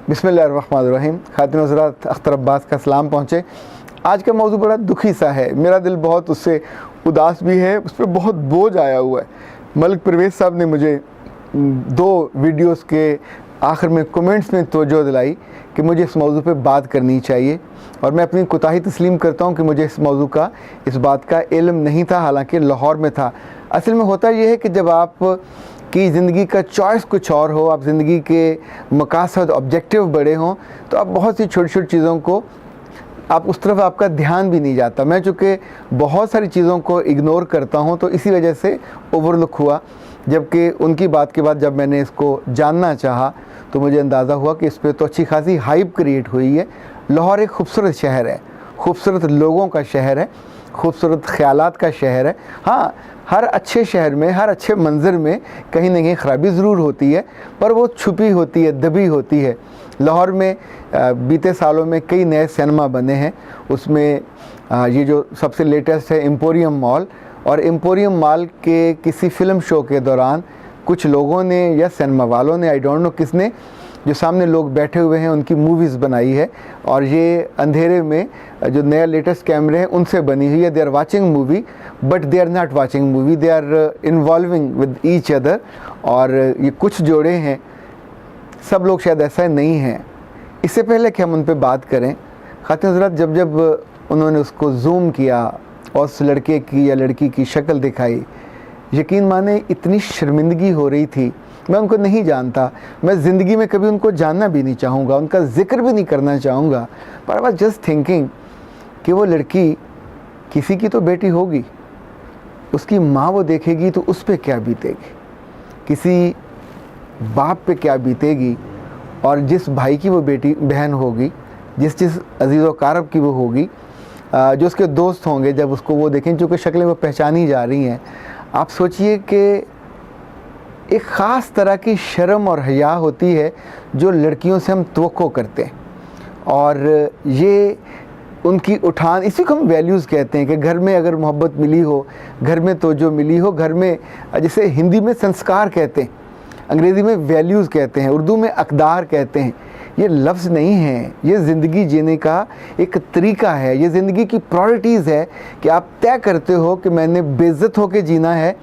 बिस्मिल्लाहिर्रहमानिर्रहीम। खातिन हज़रात, अख्तर अब्बास का सलाम पहुँचे। आज का मौजू बड़ा दुखी सा है, मेरा दिल बहुत उससे उदास भी है, उस पर बहुत बोझ आया हुआ है। मलिक परवेज़ साहब ने मुझे 2 वीडियोस के आखिर में कमेंट्स में तवज्जो दिलाई कि मुझे इस मौजू पे बात करनी चाहिए, और मैं अपनी कोताही तस्लीम करता हूँ कि मुझे इस मौजू का, इस बात का इल्म नहीं था, हालांकि लाहौर में था। असल में होता यह है कि जब आप की ज़िंदगी का चॉइस कुछ और हो, आप ज़िंदगी के मकासद ऑब्जेक्टिव बड़े हों, तो आप बहुत सी छोटी छोटी चीज़ों को आप उस तरफ आपका ध्यान भी नहीं जाता। मैं चूँकि बहुत सारी चीज़ों को इग्नोर करता हूँ तो इसी वजह से ओवरलुक हुआ, जबकि उनकी बात के बाद जब मैंने इसको जानना चाहा तो मुझे अंदाज़ा हुआ कि इस पर तो अच्छी खासी हाइप क्रिएट हुई है। लाहौर एक खूबसूरत शहर है, खूबसूरत लोगों का शहर है, खूबसूरत ख़यालात का शहर है। हाँ, हर अच्छे शहर में, हर अच्छे मंज़र में कहीं ना कहीं ख़राबी ज़रूर होती है, पर वो छुपी होती है, दबी होती है। लाहौर में बीते सालों में कई नए सिनेमा बने हैं, उसमें ये जो सबसे लेटेस्ट है एम्पोरियम मॉल, और एम्पोरियम मॉल के किसी फ़िल्म शो के दौरान कुछ लोगों ने या सिनेमा वालों ने, आई डोंट नो किसने, जो सामने लोग बैठे हुए हैं उनकी मूवीज़ बनाई है, और ये अंधेरे में जो नया लेटेस्ट कैमरे हैं उनसे बनी हुई है। They are watching movie but they are not watching movie, they are involving with each other. और ये कुछ जोड़े हैं, सब लोग शायद ऐसा नहीं हैं। इससे पहले कि हम उन पर बात करें, खातिन हज़रात, जब उन्होंने उसको जूम किया और उस लड़के की या लड़की की शक्ल दिखाई, यकीन माने इतनी शर्मिंदगी हो रही थी। मैं उनको नहीं जानता, मैं ज़िंदगी में कभी उनको जानना भी नहीं चाहूँगा, उनका ज़िक्र भी नहीं करना चाहूँगा, पर आई वाज जस्ट थिंकिंग कि वो लड़की किसी की तो बेटी होगी, उसकी माँ वो देखेगी तो उस पर क्या बीतेगी, किसी बाप पे क्या बीतेगी, और जिस भाई की वो बेटी बहन होगी, जिस अजीज़ व कारब की वो होगी, जो उसके दोस्त होंगे, जब उसको वो देखें, चूँकि शक्लें वो पहचानी जा रही हैं। आप सोचिए कि एक ख़ास तरह की शर्म और हया होती है जो लड़कियों से हम तवक्को करते हैं, और ये उनकी उठान, इसी को हम वैल्यूज़ कहते हैं कि घर में अगर मोहब्बत मिली हो, घर में तवज्जो मिली हो, घर में, जैसे हिंदी में संस्कार कहते हैं, अंग्रेज़ी में वैल्यूज़ कहते हैं, उर्दू में अक़दार कहते हैं। ये लफ्ज़ नहीं है, ये ज़िंदगी जीने का एक तरीक़ा है, ये ज़िंदगी की प्रायोरिटीज़ है कि आप तय करते हो कि मैंने बेइज्जत होकर जीना है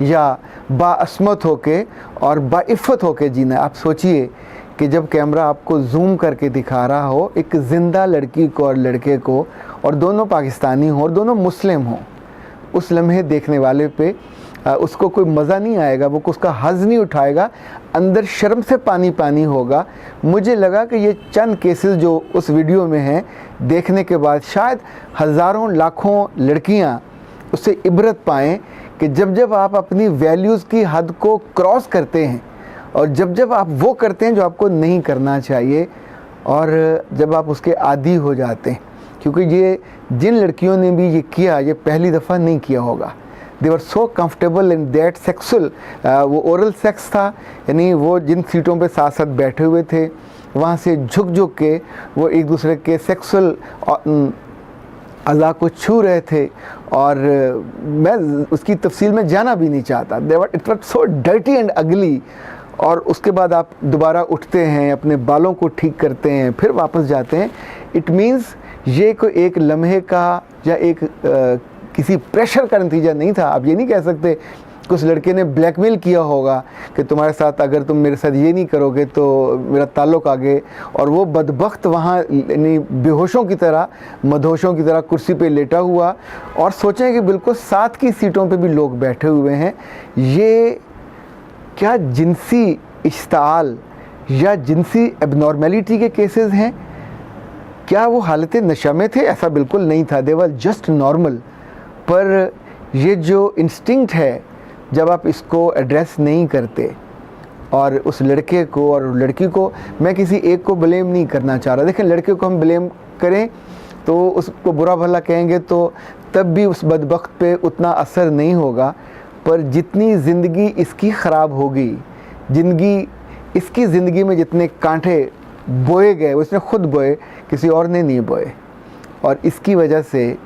या बाअस्मत होके और बाइफ़्फ़त होके जीना है। आप सोचिए कि जब कैमरा आपको जूम करके दिखा रहा हो एक ज़िंदा लड़की को और लड़के को, और दोनों पाकिस्तानी हों और दोनों मुस्लिम हों, उस लम्हे देखने वाले पे उसको कोई मज़ा नहीं आएगा, वो उसका हज़ नहीं उठाएगा, अंदर शर्म से पानी पानी होगा। मुझे लगा कि ये चंद केसेस जो उस वीडियो में हैं, देखने के बाद शायद हज़ारों लाखों लड़कियां उससे इबरत पाएँ कि जब आप अपनी वैल्यूज़ की हद को क्रॉस करते हैं, और जब आप वो करते हैं जो आपको नहीं करना चाहिए, और जब आप उसके आदी हो जाते हैं, क्योंकि ये जिन लड़कियों ने भी ये किया, ये पहली दफ़ा नहीं किया होगा। They were so comfortable in that sexual, वो ओरल सेक्स था, यानी वो जिन सीटों पे साथ साथ बैठे हुए थे, वहाँ से झुक के वो एक दूसरे के सेक्सुअल अज़ा को छू रहे थे, और मैं उसकी तफसील में जाना भी नहीं चाहता। It was so dirty and अगली। और उसके बाद आप दोबारा उठते हैं, अपने बालों को ठीक करते हैं, फिर वापस जाते हैं। इट मीन्स ये कोई एक लम्हे का या एक किसी प्रेशर का नतीजा नहीं था। आप ये नहीं कह सकते कि उस लड़के ने ब्लैकमेल किया होगा कि तुम्हारे साथ, अगर तुम मेरे साथ ये नहीं करोगे तो मेरा ताल्लुक़ आगे, और वो बदबख्त वहाँ यानी बेहोशों की तरह, मदहोशों की तरह कुर्सी पे लेटा हुआ, और सोचें कि बिल्कुल साथ की सीटों पे भी लोग बैठे हुए हैं। ये क्या जिनसी इश्ताल या जिनसी एबनॉर्मेलिटी के केसेस हैं? क्या वो हालत नशा में थे? ऐसा बिल्कुल नहीं था, दे वर जस्ट नॉर्मल। पर ये जो इंस्टिंक्ट है, जब आप इसको एड्रेस नहीं करते, और उस लड़के को और लड़की को, मैं किसी एक को ब्लेम नहीं करना चाह रहा। देखें, लड़के को हम ब्लेम करें तो उसको बुरा भला कहेंगे तो तब भी उस बदबख्त पे उतना असर नहीं होगा, पर जितनी ज़िंदगी इसकी ख़राब होगी, इसकी ज़िंदगी में जितने कांटे बोए गए वो इसने खुद बोए, किसी और ने नहीं बोए। और इसकी वजह से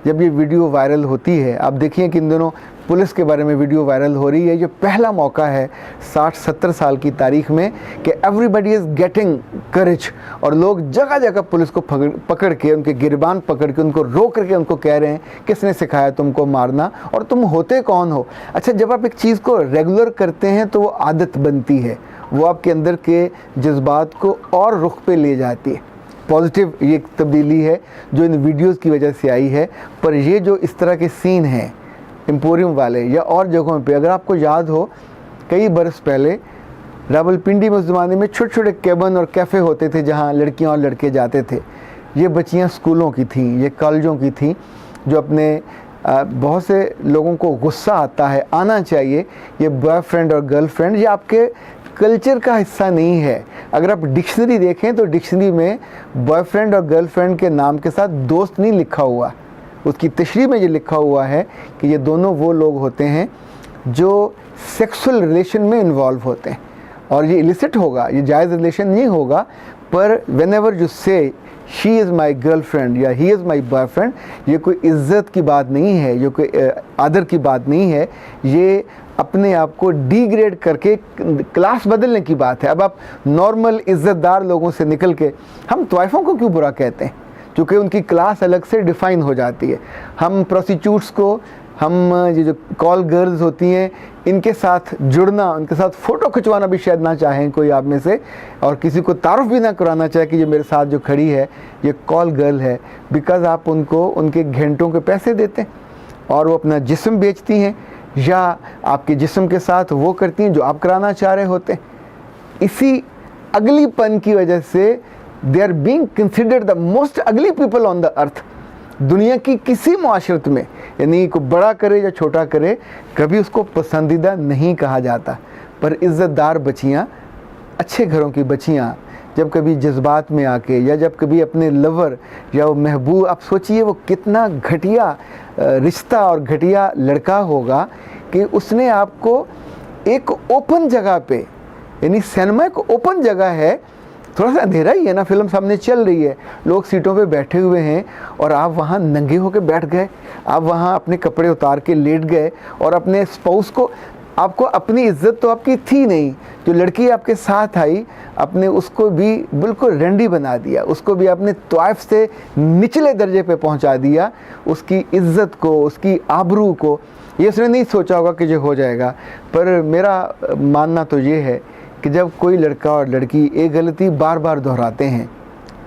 जब ये वीडियो वायरल होती है, आप देखिए कि इन दिनों पुलिस के बारे में वीडियो वायरल हो रही है। ये पहला मौका है 60-70 साल की तारीख में कि एवरीबडी इज़ गेटिंग करेज, और लोग जगह जगह पुलिस को पकड़ के, उनके गिरबान पकड़ के, उनको रोक करके उनको कह रहे हैं किसने सिखाया तुमको मारना और तुम होते कौन हो। अच्छा, जब आप एक चीज़ को रेगुलर करते हैं तो वो आदत बनती है, वो आपके अंदर के जज्बात को और रुख पे ले जाती है। पॉजिटिव ये एक तब्दीली है जो इन वीडियोस की वजह से आई है। पर ये जो इस तरह के सीन हैं एम्पोरियम वाले या और जगहों पे, अगर आपको याद हो कई बरस पहले रावलपिंडी में उस ज़माने में छोटे छोटे केबन और कैफ़े होते थे जहाँ लड़कियाँ और लड़के जाते थे। ये बच्चियाँ स्कूलों की थीं, ये कॉलेजों की थीं, जो अपने बहुत से लोगों को गुस्सा आता है, आना चाहिए, ये बॉयफ्रेंड और गर्लफ्रेंड ये आपके कल्चर का हिस्सा नहीं है। अगर आप डिक्शनरी देखें तो डिक्शनरी में बॉयफ्रेंड और गर्लफ्रेंड के नाम के साथ दोस्त नहीं लिखा हुआ, उसकी तशरीह में ये लिखा हुआ है कि ये दोनों वो लोग होते हैं जो सेक्सुअल रिलेशन में इन्वॉल्व होते हैं। और ये इलिसिट होगा, ये जायज़ रिलेशन नहीं होगा, पर वेन एवर यू से शी इज़ माई गर्लफ्रेंड या ही इज़ माई बॉयफ्रेंड, ये कोई इज़्ज़त की बात नहीं है, ये कोई आदर की बात नहीं है, ये अपने आप को डिग्रेड करके क्लास बदलने की बात है। अब आप नॉर्मल इज़्ज़तदार लोगों से निकल के हम तवाइफ़ों को क्यों बुरा कहते हैं, क्योंकि उनकी क्लास अलग से डिफ़ाइन हो जाती है। हम प्रोस्टिट्यूट्स को, हम ये जो कॉल गर्ल्स होती हैं, इनके साथ जुड़ना, उनके साथ फ़ोटो खिंचवाना भी शायद ना चाहें कोई आप में से, और किसी को तारुफ भी ना कराना चाहे कि ये मेरे साथ जो खड़ी है ये कॉल गर्ल है, बिकॉज़ आप उनको उनके घंटों के पैसे देते हैं और वो अपना जिस्म बेचती हैं या आपके जिस्म के साथ वो करती हैं जो आप कराना चाह रहे होते हैं। इसी अगलीपन की वजह से they are being considered the most ugly people on the earth. दुनिया की किसी माशरत में, यानी को बड़ा करे या छोटा करे, कभी उसको पसंदीदा नहीं कहा जाता। पर इज़्ज़तदार बच्चियाँ, अच्छे घरों की बच्चियाँ जब कभी जज्बात में आके या जब कभी अपने लवर या वो महबूब, आप सोचिए वो कितना घटिया रिश्ता और घटिया लड़का होगा कि उसने आपको एक ओपन जगह पे, यानी सिनेमा एक ओपन जगह है, थोड़ा सा अंधेरा ही है ना, फिल्म सामने चल रही है, लोग सीटों पे बैठे हुए हैं और आप वहाँ नंगे होकर बैठ गए, आप वहाँ अपने कपड़े उतार के लेट गए और अपने स्पाउस को, आपको अपनी इज्जत तो आपकी थी नहीं, जो लड़की आपके साथ आई आपने उसको भी बिल्कुल रंडी बना दिया, उसको भी आपने तवाइफ से निचले दर्जे पे पहुंचा दिया, उसकी इज्जत को, उसकी आबरू को। ये उसने नहीं सोचा होगा कि ये हो जाएगा। पर मेरा मानना तो ये है कि जब कोई लड़का और लड़की एक गलती बार बार दोहराते हैं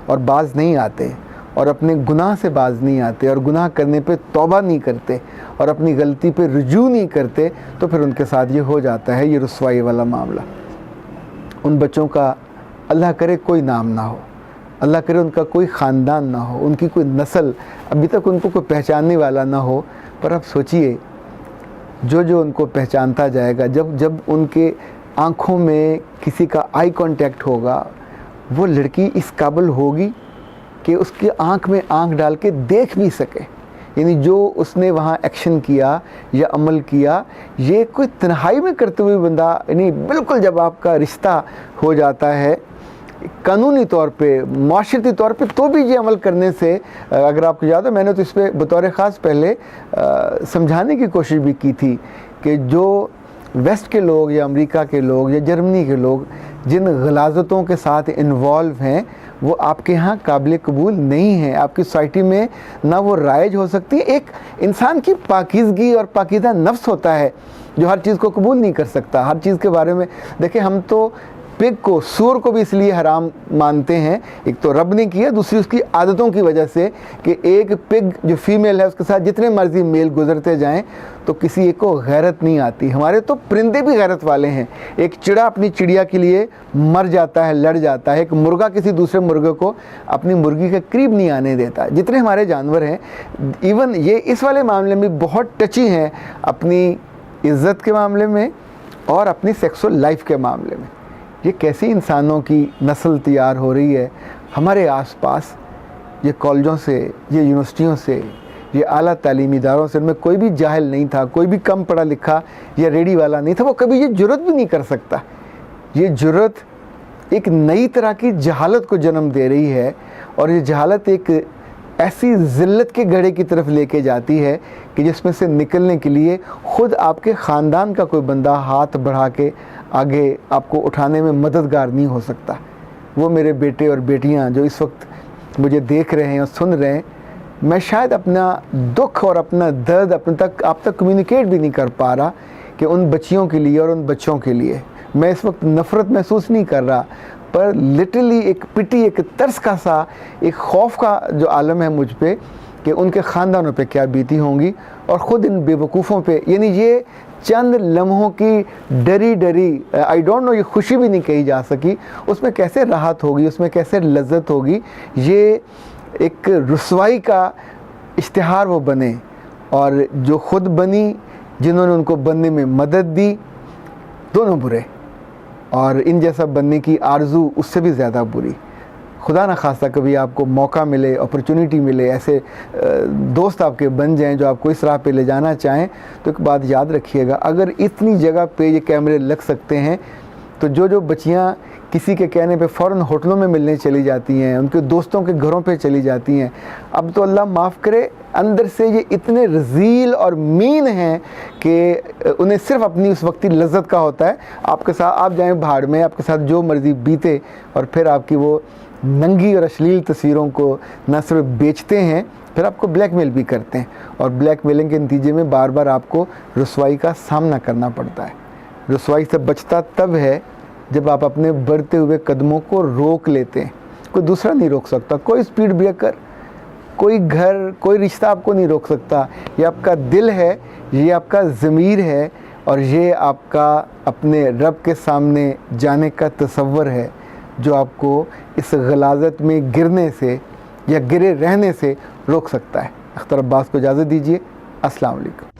और बाज नहीं आते और अपने गुनाह से बाज नहीं आते और गुनाह करने पे तौबा नहीं करते और अपनी गलती पे रुजू नहीं करते, तो फिर उनके साथ ये हो जाता है, ये रुसवाई वाला मामला। उन बच्चों का अल्लाह करे कोई नाम ना हो, अल्लाह करे उनका कोई ख़ानदान ना हो, उनकी कोई नस्ल अभी तक उनको कोई पहचानने वाला ना हो। पर अब सोचिए, जो जो उनको पहचानता जाएगा, जब जब उनके आँखों में किसी का आई कांटेक्ट होगा, वो लड़की इस काबिल होगी कि उसकी आँख में आँख डाल के देख भी सके। यानी जो उसने वहाँ एक्शन किया या अमल किया, ये कोई तन्हाई में करते हुए बंदा, यानी बिल्कुल जब आपका रिश्ता हो जाता है कानूनी तौर पे, माशरती तौर पे, तो भी ये अमल करने से, अगर आपको याद है मैंने तो इस पर बतौर ख़ास पहले समझाने की कोशिश भी की थी कि जो वेस्ट के लोग या अमेरिका के लोग या जर्मनी के लोग जिन गलाजतों के साथ इन्वॉल्व हैं, वो आपके यहाँ काबिल कबूल नहीं है, आपकी सोसाइटी में ना वो राइज हो सकती है। एक इंसान की पाकीज़गी और पाकीज़ा नफ्स होता है जो हर चीज़ को कबूल नहीं कर सकता, हर चीज़ के बारे में। देखिए, हम तो पिग को, सूअर को भी इसलिए हराम मानते हैं, एक तो रब ने किया, दूसरी उसकी आदतों की वजह से कि एक पिग जो फीमेल है उसके साथ जितने मर्जी मेल गुजरते जाएं तो किसी एक को गैरत नहीं आती। हमारे तो परिंदे भी गैरत वाले हैं। एक चिड़ा अपनी चिड़िया के लिए मर जाता है, लड़ जाता है। एक मुर्गा किसी दूसरे मुर्गे को अपनी मुर्गी के करीब नहीं आने देता। जितने हमारे जानवर हैं, इवन ये इस वाले मामले में बहुत टची हैं, अपनी इज़्ज़त के मामले में और अपनी सेक्सुअल लाइफ के मामले में। ये कैसी इंसानों की नस्ल तैयार हो रही है हमारे आसपास, ये कॉलेजों से, ये यूनिवर्सिटियों से, ये आला तालीमी इदारों से। उनमें कोई भी जाहिल नहीं था, कोई भी कम पढ़ा लिखा या रेडी वाला नहीं था, वो कभी ये जुर्रत भी नहीं कर सकता। ये जुर्रत एक नई तरह की जहालत को जन्म दे रही है और ये जहालत एक ऐसी ज़िल्लत के गड्ढे की तरफ लेके जाती है कि जिसमें से निकलने के लिए ख़ुद आपके ख़ानदान का कोई बंदा हाथ बढ़ा के आगे आपको उठाने में मददगार नहीं हो सकता। वो मेरे बेटे और बेटियां जो इस वक्त मुझे देख रहे हैं और सुन रहे हैं, मैं शायद अपना दुख और अपना दर्द अपने तक आप तक कम्युनिकेट भी नहीं कर पा रहा कि उन बच्चियों के लिए और उन बच्चों के लिए मैं इस वक्त नफ़रत महसूस नहीं कर रहा, पर लिटरली एक पिटी, एक तरस का सा, एक खौफ का जो आलम है मुझ पे कि उनके ख़ानदानों पे क्या बीती होंगी और ख़ुद इन बेवकूफ़ों पे। यानी ये चंद लम्हों की डरी डरी, आई डोंट नो, ये खुशी भी नहीं कही जा सकी, उसमें कैसे राहत होगी, उसमें कैसे लज्जत होगी। ये एक रुसवाई का इश्तिहार वो बने, और जो ख़ुद बनी, जिन्होंने उनको बनने में मदद दी, दोनों बुरे, और इन जैसा बनने की आरज़ू उससे भी ज़्यादा बुरी। खुदा न खास्ता कभी आपको मौका मिले, अपॉर्चुनिटी मिले, ऐसे दोस्त आपके बन जाएं जो आपको इस राह पे ले जाना चाहें, तो एक बात याद रखिएगा, अगर इतनी जगह पे ये कैमरे लग सकते हैं तो जो बच्चियां किसी के कहने पे फ़ौरन होटलों में मिलने चली जाती हैं, उनके दोस्तों के घरों पे चली जाती हैं, अब तो अल्लाह माफ़ करे अंदर से ये इतने रज़ील और मीन हैं कि उन्हें सिर्फ़ अपनी उस वक्ती लज्जत का होता है। आपके साथ आप जाएं भाड़ में, आपके साथ जो मर्ज़ी बीते, और फिर आपकी वो नंगी और अश्लील तस्वीरों को न सिर्फ बेचते हैं, फिर आपको ब्लैकमेल भी करते हैं, और ब्लैकमेलिंग के नतीजे में बार बार आपको रुसवाई का सामना करना पड़ता है। रुसवाई से बचता तब है जब आप अपने बढ़ते हुए कदमों को रोक लेते हैं। कोई दूसरा नहीं रोक सकता, कोई स्पीड ब्रेकर, कोई घर, कोई रिश्ता आपको नहीं रोक सकता। ये आपका दिल है, ये आपका ज़मीर है, और ये आपका अपने रब के सामने जाने का तसव्वुर है जो आपको इस गलाज़त में गिरने से या गिरे रहने से रोक सकता है। अख्तर अब्बास को इजाज़त दीजिए। अस्सलाम वालेकुम।